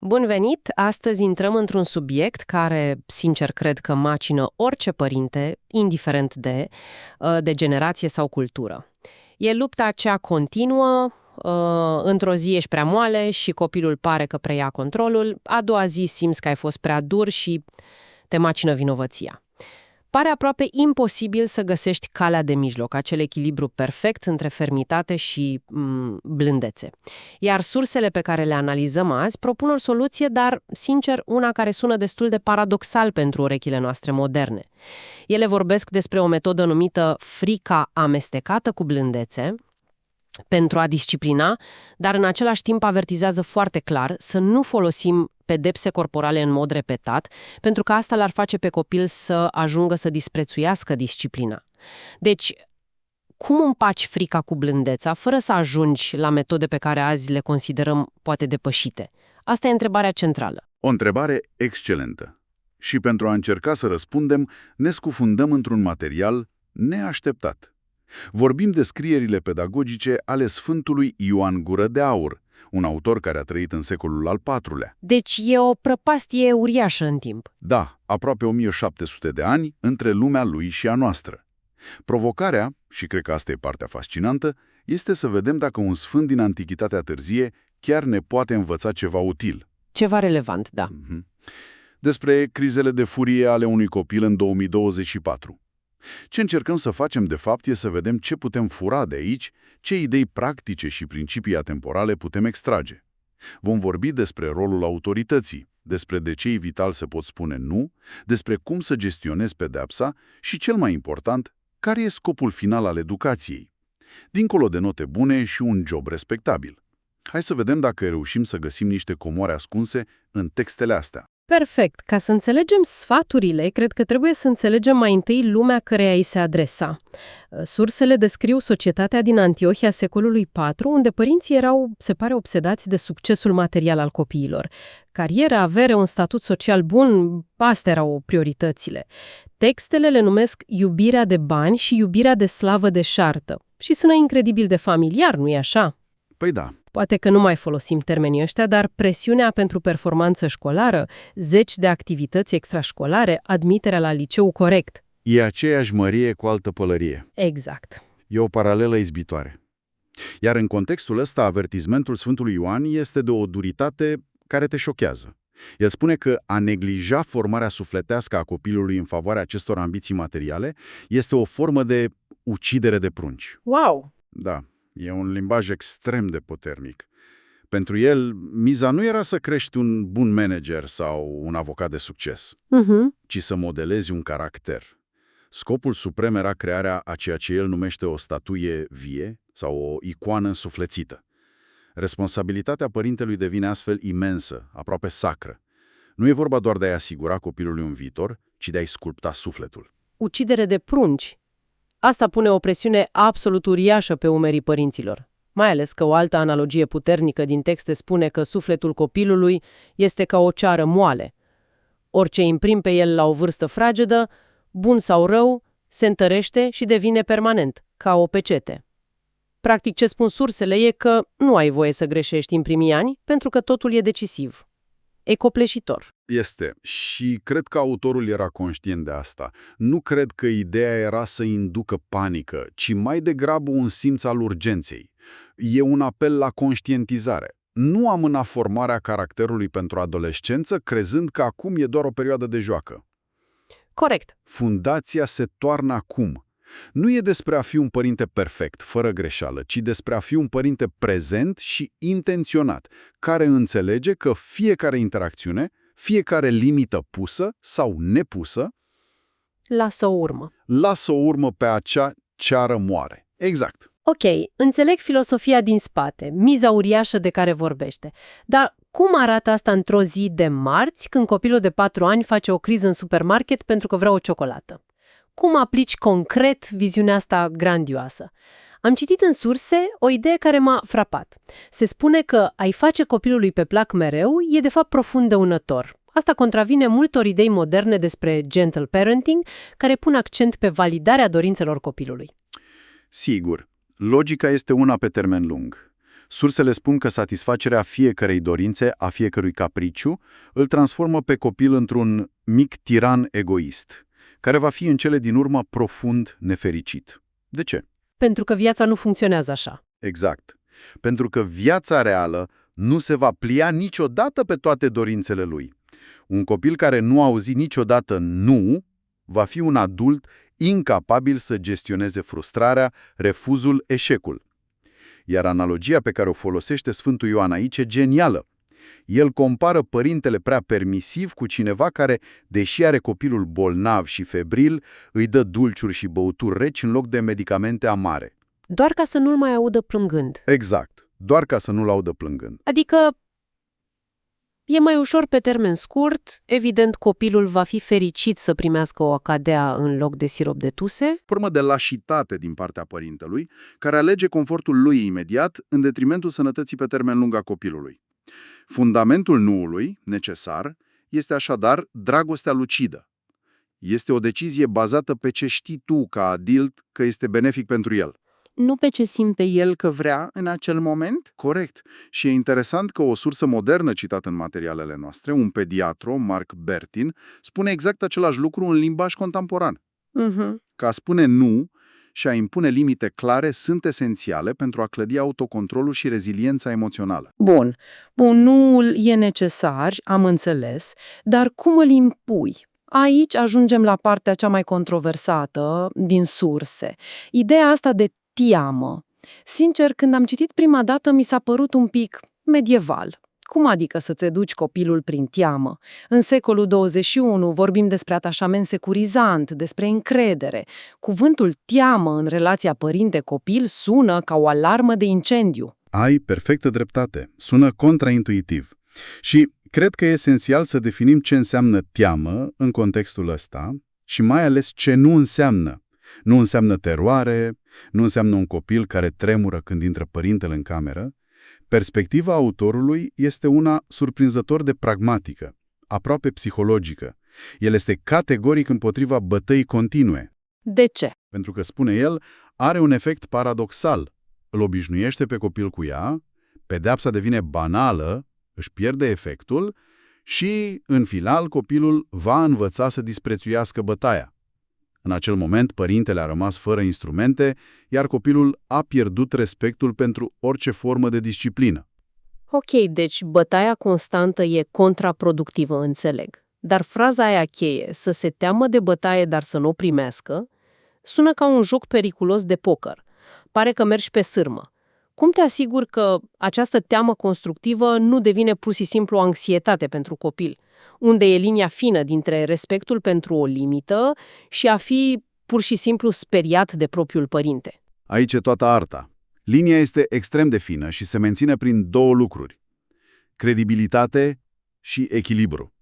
Bun venit! Astăzi intrăm într-un subiect care, sincer, cred că macină orice părinte, indiferent de generație sau cultură. E lupta aceea continuă, într-o zi ești prea moale și copilul pare că preia controlul, a doua zi simți că ai fost prea dur și te macină vinovăția. Pare aproape imposibil să găsești calea de mijloc, acel echilibru perfect între fermitate și blândețe. Iar sursele pe care le analizăm azi propun o soluție, dar, sincer, una care sună destul de paradoxal pentru urechile noastre moderne. Ele vorbesc despre o metodă numită frica amestecată cu blândețe, pentru a disciplina, dar în același timp avertizează foarte clar să nu folosim pedepse corporale în mod repetat, pentru că asta l-ar face pe copil să ajungă să disprețuiască disciplina. Deci, cum împaci frica cu blândeța fără să ajungi la metode pe care azi le considerăm poate depășite? Asta e întrebarea centrală. O întrebare excelentă. Și pentru a încerca să răspundem, ne scufundăm într-un material neașteptat. Vorbim de scrierile pedagogice ale Sfântului Ioan Gură de Aur, un autor care a trăit în secolul al IV-lea. Deci e o prăpastie uriașă în timp. Da, aproape 1700 de ani între lumea lui și a noastră. Provocarea, și cred că asta e partea fascinantă, este să vedem dacă un sfânt din Antichitatea târzie chiar ne poate învăța ceva util. Ceva relevant, da. Despre crizele de furie ale unui copil în 2024. Ce încercăm să facem, de fapt, e să vedem ce putem fura de aici, ce idei practice și principii atemporale putem extrage. Vom vorbi despre rolul autorității, despre de ce e vital să poți spune nu, despre cum să gestionezi pedeapsa și, cel mai important, care e scopul final al educației. Dincolo de note bune și un job respectabil. Hai să vedem dacă reușim să găsim niște comoare ascunse în textele astea. Perfect. Ca să înțelegem sfaturile, cred că trebuie să înțelegem mai întâi lumea căreia îi se adresa. Sursele descriu societatea din Antiohia secolului IV, unde părinții erau, se pare, obsedați de succesul material al copiilor. Cariera, avere, un statut social bun, astea erau prioritățile. Textele le numesc iubirea de bani și iubirea de slavă deșartă. Și sună incredibil de familiar, nu-i așa? Păi da. Poate că nu mai folosim termenii ăștia, dar presiunea pentru performanță școlară, 10 de activități extrașcolare, admiterea la liceu corect. E aceeași mărie cu altă pălărie. Exact. E o paralelă izbitoare. Iar în contextul ăsta, avertismentul Sfântului Ioan este de o duritate care te șochează. El spune că a neglija formarea sufletească a copilului în favoarea acestor ambiții materiale este o formă de ucidere de prunci. Wow! Da. E un limbaj extrem de puternic. Pentru el, miza nu era să crești un bun manager sau un avocat de succes, ci să modelezi un caracter. Scopul suprem era crearea a ceea ce el numește o statuie vie sau o icoană însuflețită. Responsabilitatea părintelui devine astfel imensă, aproape sacră. Nu e vorba doar de a-i asigura copilului un viitor, ci de a-i sculpta sufletul. Ucidere de prunci. Asta pune o presiune absolut uriașă pe umerii părinților. Mai ales că o altă analogie puternică din texte spune că sufletul copilului este ca o ceară moale. Orice imprim pe el la o vârstă fragedă, bun sau rău, se întărește și devine permanent, ca o pecete. Practic, ce spun sursele e că nu ai voie să greșești în primii ani, pentru că totul e decisiv. E copleșitor. Este. Și cred că autorul era conștient de asta. Nu cred că ideea era să inducă panică, ci mai degrabă un simț al urgenței. E un apel la conștientizare. Nu amâna formarea caracterului pentru adolescență, crezând că acum e doar o perioadă de joacă. Corect. Fundația se toarnă acum. Nu e despre a fi un părinte perfect, fără greșeală, ci despre a fi un părinte prezent și intenționat, care înțelege că fiecare interacțiune, fiecare limită pusă sau nepusă, lasă o urmă pe acea ceară moare. Exact. Ok, înțeleg filosofia din spate, miza uriașă de care vorbește. Dar cum arată asta într-o zi de marți, când copilul de 4 ani face o criză în supermarket pentru că vrea o ciocolată? Cum aplici concret viziunea asta grandioasă? Am citit în surse o idee care m-a frapat. Se spune că a-i face copilului pe plac mereu e de fapt profund dăunător. Asta contravine multor idei moderne despre gentle parenting, care pun accent pe validarea dorințelor copilului. Sigur, logica este una pe termen lung. Sursele spun că satisfacerea fiecărei dorințe, a fiecărui capriciu, îl transformă pe copil într-un mic tiran egoist, care va fi în cele din urmă profund nefericit. De ce? Pentru că viața nu funcționează așa. Exact. Pentru că viața reală nu se va plia niciodată pe toate dorințele lui. Un copil care nu a auzit niciodată nu, va fi un adult incapabil să gestioneze frustrarea, refuzul, eșecul. Iar analogia pe care o folosește Sfântul Ioan aici e genială. El compară părintele prea permisiv cu cineva care, deși are copilul bolnav și febril, îi dă dulciuri și băuturi reci în loc de medicamente amare. Doar ca să nu-l mai audă plângând. Exact. Doar ca să nu-l audă plângând. Adică e mai ușor pe termen scurt, evident copilul va fi fericit să primească o acadea în loc de sirop de tuse. Formă de lașitate din partea părintelui, care alege confortul lui imediat în detrimentul sănătății pe termen lung a copilului. Fundamentul nuului, necesar, este așadar dragostea lucidă. Este o decizie bazată pe ce știi tu, ca adult, că este benefic pentru el. Nu pe ce simte el că vrea în acel moment? Corect. Și e interesant că o sursă modernă citată în materialele noastre, un pediatru, Mark Bertin, spune exact același lucru în limbaj contemporan. Că a spune nu și a impune limite clare sunt esențiale pentru a clădi autocontrolul și reziliența emoțională. Bun, nu e necesar, am înțeles, dar cum îl impui? Aici ajungem la partea cea mai controversată din surse. Ideea asta de teamă. Sincer, când am citit prima dată, mi s-a părut un pic medieval. Cum adică să-ți educi copilul prin teamă? În secolul 21 vorbim despre atașament securizant, despre încredere. Cuvântul teamă în relația părinte-copil sună ca o alarmă de incendiu. Ai perfectă dreptate. Sună contraintuitiv. Și cred că e esențial să definim ce înseamnă teamă în contextul ăsta și mai ales ce nu înseamnă. Nu înseamnă teroare, nu înseamnă un copil care tremură când intră părintele în cameră. Perspectiva autorului este una surprinzător de pragmatică, aproape psihologică. El este categoric împotriva bătăii continue. De ce? Pentru că, spune el, are un efect paradoxal. Îl obișnuiește pe copil cu ea, pedeapsa devine banală, își pierde efectul și, în final, copilul va învăța să disprețuiască bătaia. În acel moment, părintele a rămas fără instrumente, iar copilul a pierdut respectul pentru orice formă de disciplină. Ok, deci bătaia constantă e contraproductivă, înțeleg. Dar fraza aia cheie, să se teamă de bătaie, dar să nu o primească, sună ca un joc periculos de poker. Pare că mergi pe sârmă. Cum te asiguri că această teamă constructivă nu devine pur și simplu o anxietate pentru copil? Unde e linia fină dintre respectul pentru o limită și a fi pur și simplu speriat de propriul părinte? Aici e toată arta. Linia este extrem de fină și se menține prin două lucruri: credibilitate și echilibru.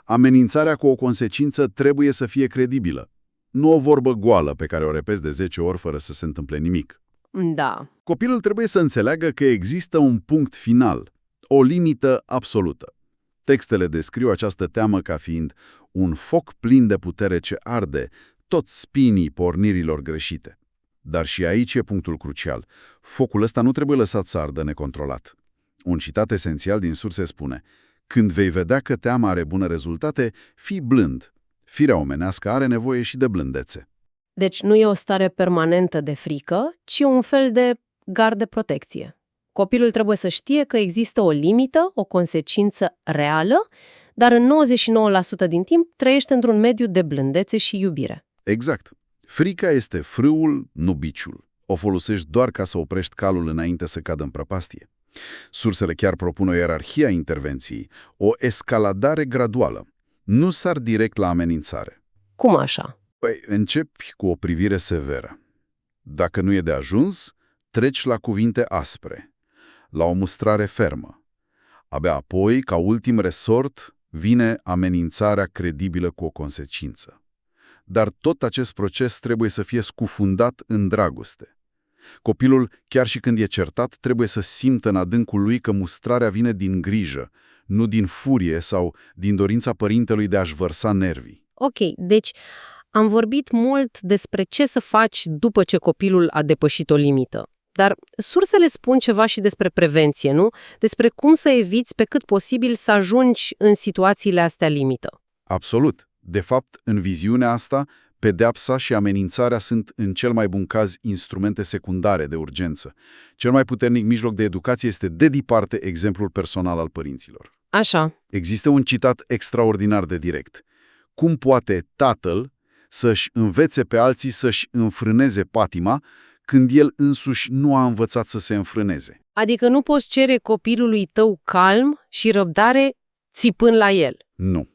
Amenințarea cu o consecință trebuie să fie credibilă, nu o vorbă goală pe care o repezi de 10 ori fără să se întâmple nimic. Da. Copilul trebuie să înțeleagă că există un punct final, o limită absolută. Textele descriu această teamă ca fiind un foc plin de putere ce arde toți spinii pornirilor greșite. Dar și aici e punctul crucial. Focul ăsta nu trebuie lăsat să ardă necontrolat. Un citat esențial din surse spune: când vei vedea că teama are bune rezultate, fii blând. Firea omenească are nevoie și de blândețe. Deci nu e o stare permanentă de frică, ci un fel de gard de protecție. Copilul trebuie să știe că există o limită, o consecință reală, dar în 99% din timp trăiește într-un mediu de blândețe și iubire. Exact. Frica este frâul, nu biciul. O folosești doar ca să oprești calul înainte să cadă în prăpastie. Sursele chiar propun o ierarhie a intervenției, o escaladare graduală. Nu sar direct la amenințare. Cum așa? Păi, începi cu o privire severă. Dacă nu e de ajuns, treci la cuvinte aspre, la o mustrare fermă. Abia apoi, ca ultim resort, vine amenințarea credibilă cu o consecință. Dar tot acest proces trebuie să fie scufundat în dragoste. Copilul, chiar și când e certat, trebuie să simtă în adâncul lui că mustrarea vine din grijă, nu din furie sau din dorința părintelui de a-și vărsa nervii. Ok, deci am vorbit mult despre ce să faci după ce copilul a depășit o limită. dar sursele spun ceva și despre prevenție, nu? Despre cum să eviți pe cât posibil să ajungi în situațiile astea limită. Absolut. De fapt, în viziunea asta, pedeapsa și amenințarea sunt, în cel mai bun caz, instrumente secundare de urgență. Cel mai puternic mijloc de educație este de departe exemplul personal al părinților. Așa. Există un citat extraordinar de direct. Cum poate tatăl să-și învețe pe alții să-și înfrâneze patima când el însuși nu a învățat să se înfrâneze? Adică nu poți cere copilului tău calm și răbdare țipând la el. Nu.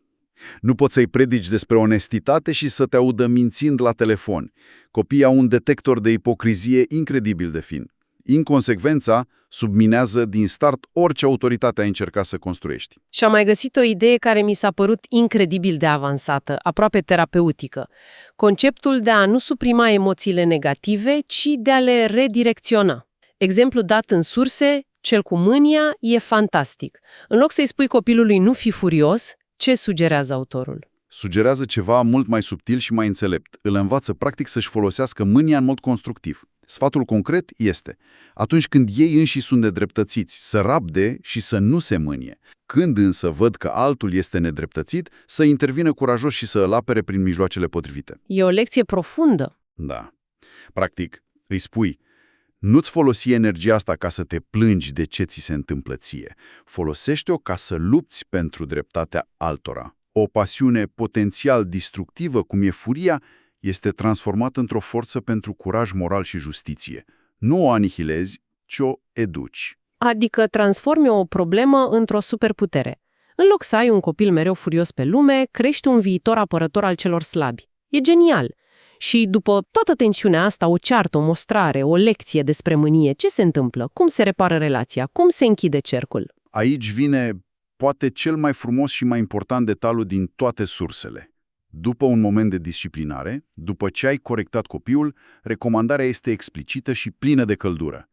Nu poți să-i predici despre onestitate și să te audă mințind la telefon. Copiii au un detector de ipocrizie incredibil de fin. Inconsecvența subminează din start orice autoritate ai încercat să construiești. Și am mai găsit o idee care mi s-a părut incredibil de avansată, aproape terapeutică. Conceptul de a nu suprima emoțiile negative, ci de a le redirecționa. Exemplu dat în surse, cel cu mânia, e fantastic. În loc să-i spui copilului nu fi furios, ce sugerează autorul? Sugerează ceva mult mai subtil și mai înțelept. Îl învață practic să-și folosească mânia în mod constructiv. Sfatul concret este, atunci când ei înși sunt nedreptățiți, să rabde și să nu se mânie. Când însă văd că altul este nedreptățit, să intervină curajos și să îl apere prin mijloacele potrivite. E o lecție profundă. Da. Practic, îi spui, nu-ți folosi energia asta ca să te plângi de ce ți se întâmplă ție. Folosește-o ca să lupți pentru dreptatea altora. O pasiune potențial destructivă, cum e furia, este transformată într-o forță pentru curaj moral și justiție. Nu o anihilezi, ci o educi. Adică transformi o problemă într-o superputere. În loc să ai un copil mereu furios pe lume, crești un viitor apărător al celor slabi. E genial! Și după toată tensiunea asta, o ceartă, o mostrare, o lecție despre mânie, ce se întâmplă? Cum se repară relația? Cum se închide cercul? Aici vine, poate, cel mai frumos și mai important detaliu din toate sursele. După un moment de disciplinare, după ce ai corectat copilul, recomandarea este explicită și plină de căldură.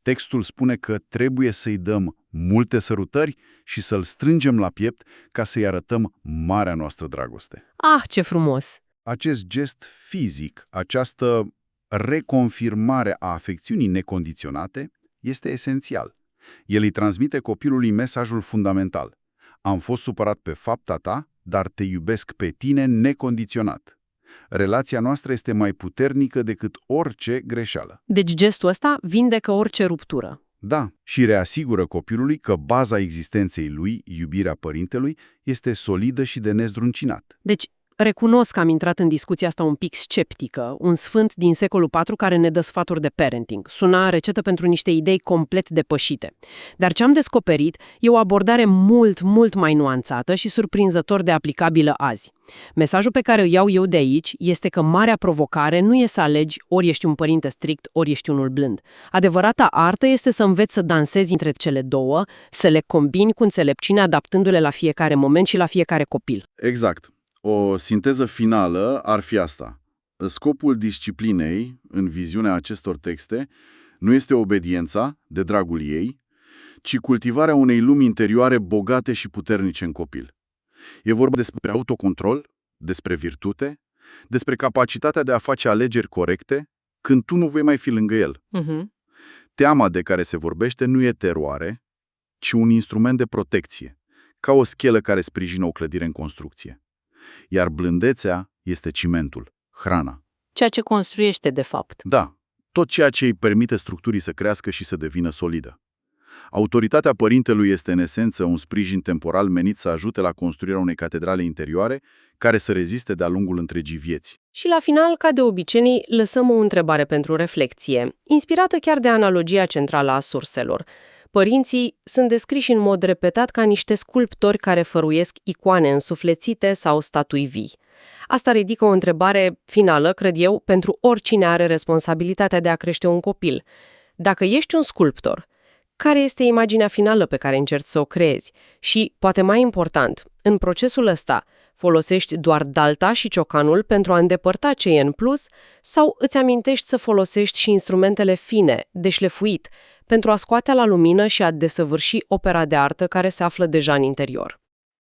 Textul spune că trebuie să-i dăm multe sărutări și să-l strângem la piept ca să-i arătăm marea noastră dragoste. Ah, ce frumos! Acest gest fizic, această reconfirmare a afecțiunii necondiționate, este esențial. El îi transmite copilului mesajul fundamental. Am fost supărat pe fapta ta, dar te iubesc pe tine necondiționat. Relația noastră este mai puternică decât orice greșeală. Deci gestul ăsta vindecă orice ruptură. Da, și reasigură copilului că baza existenței lui, iubirea părintelui, este solidă și de nezdruncinat. Deci, recunosc că am intrat în discuția asta un pic sceptică, un sfânt din secolul IV care ne dă sfaturi de parenting. Suna rețetă pentru niște idei complet depășite. Dar ce am descoperit e o abordare mult mai nuanțată și surprinzător de aplicabilă azi. Mesajul pe care îl iau eu de aici este că marea provocare nu e să alegi ori ești un părinte strict, ori ești unul blând. Adevărata artă este să înveți să dansezi între cele două, să le combini cu înțelepciune adaptându-le la fiecare moment și la fiecare copil. Exact. O sinteză finală ar fi asta. Scopul disciplinei, în viziunea acestor texte, nu este obediența, de dragul ei, ci cultivarea unei lumi interioare bogate și puternice în copil. E vorba despre autocontrol, despre virtute, despre capacitatea de a face alegeri corecte când tu nu vei mai fi lângă el. Teama de care se vorbește nu e teroare, ci un instrument de protecție, ca o schelă care sprijină o clădire în construcție. Iar blândețea este cimentul, hrana. Ceea ce construiește, de fapt. Da, tot ceea ce îi permite structurii să crească și să devină solidă. Autoritatea părintelui este în esență un sprijin temporal menit să ajute la construirea unei catedrale interioare care să reziste de-a lungul întregii vieți. Și la final, ca de obicei, lăsăm o întrebare pentru reflecție, inspirată chiar de analogia centrală a surselor. Părinții sunt descriși în mod repetat ca niște sculptori care făruiesc icoane însuflețite sau statui vii. Asta ridică o întrebare finală, cred eu, pentru oricine are responsabilitatea de a crește un copil. Dacă ești un sculptor, care este imaginea finală pe care încerci să o creezi? Și, poate mai important, în procesul ăsta, folosești doar dalta și ciocanul pentru a îndepărta ce e în plus sau îți amintești să folosești și instrumentele fine, de șlefuit, pentru a scoate la lumină și a desăvârși opera de artă care se află deja în interior?